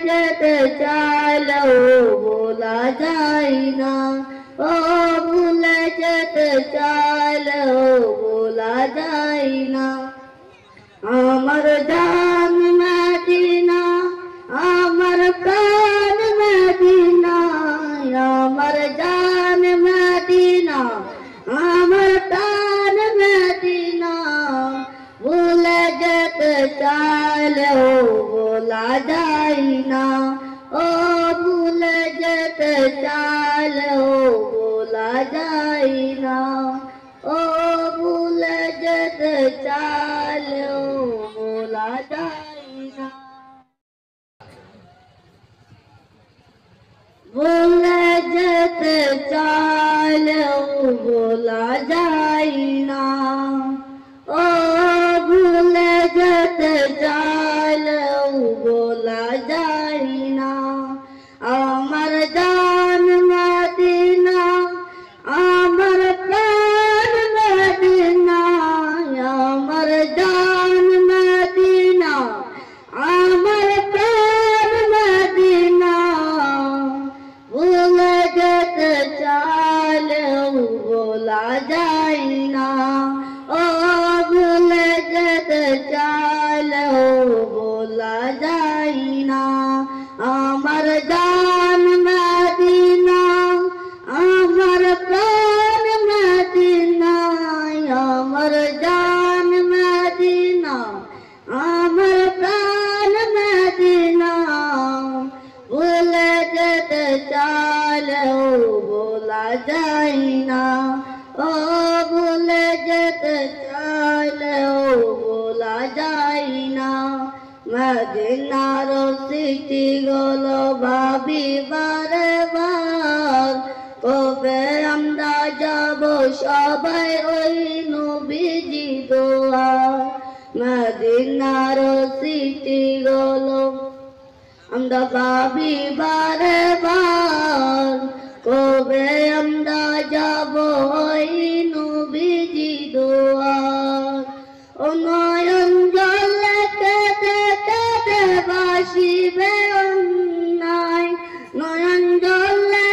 যেতে চাইলেও বলা যায় না, ও ভুলে যেতে চাইলেও বলা যায় না। আমার জান মদিনা, আমার প্রাণ মদিনা, আমার জান মদিনা, আমার প্রাণ মদিনা। ভুলে যেতে চাইলেও বলা যায় না, ও ভুলে যেতে চাইলেও বলা যায় না, ও ভুলে যেতে চাইলেও বলা যায় না। ভুলে যেতে চাইলেও বলা যায় না, ও ভুলে যেতে চাইলেও বলা যায় না। আমার জান মদিনা, আমার প্রাণ মদিনা, আমার জান মদিনা, আমার প্রাণ মদিনা। ভুলে যেতে চাইলেও বলা যায় না, ও ভুলে যেতে চাইলেও বলা যায় না। আমার জান মদিনা, আমার প্রাণ মদিনা, আমার জান মদিনা, আমার প্রাণ মদিনা। ভুলে যেতে চাইলেও বলা যায় না, ও ভুলে যেতে চাইলেও বলা যায় না। মদিনার স্মৃতিগুলো ভাবি বারে বার, কবে আমরা যাব সবাই ওই নবীজি দুয়ার। মদিনার স্মৃতিগুলো আমরা ভাবি বারে বার, কবে আমরা যাব ওই নবীজি দুয়ার। ও নয়ন জলে কেঁদে কেঁদে ভাসিবে অন্যায়, নয়ন জলে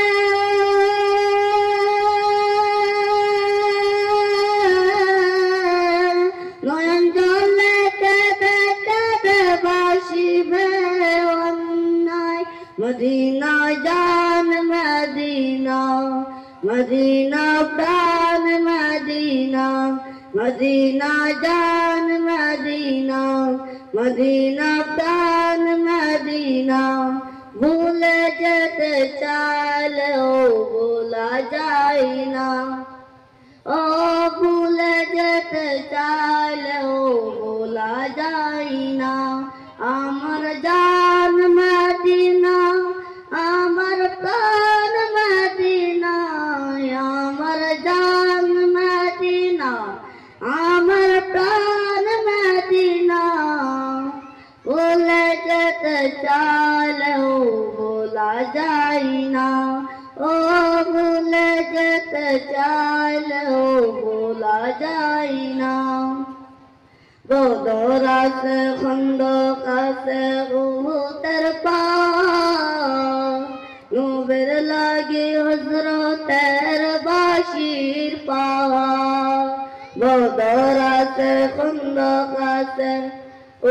নয়ন জলে কেঁদে কেঁদে ভাসিবে অন্যায়। মদিনা জান মদিনা, মদিনা প্রাণ মদিনা, মদিনা জান মদিনা, মদিনা প্রাণ মদিনা। ভুলে যেতে চাইলেও বলা যায় না, ও ভুলে যেতে চাইলেও বলা যায় না। আমার জান মদিনা, আমার প্রাণ মদিনা, আমার জান মদিনা, আমার প্রাণ মদিনা। ভুলে যেতে চাইলেও বলা যায় না, ও ভুলে যেতে চাইলেও বলা যায় না। বদর আছে, খন্দক আছে, উহুদের পাহাড়, নবীর লাগি হযরতের বাশির পাহাড়। বদর আছে, খন্দক আছে,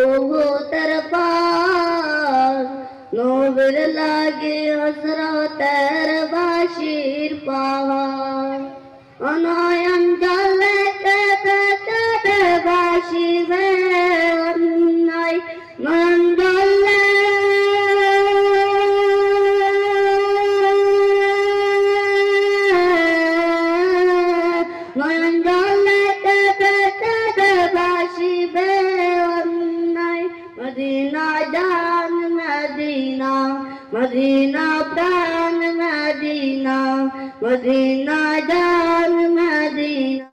উহুদের পাহাড়, নবীর লাগি হযরতের বাশির পাহাড়। নয়ন জলে কেঁদে কেঁদে ভাসিবে অন্যায়, নয়ন জলে নয়ন জলে কেঁদে কেঁদে ভাসিবে অন্যায়। মদিনা জান মদিনা, মদিনা প্রাণ মদিনা, মদিনা জান মদিনা।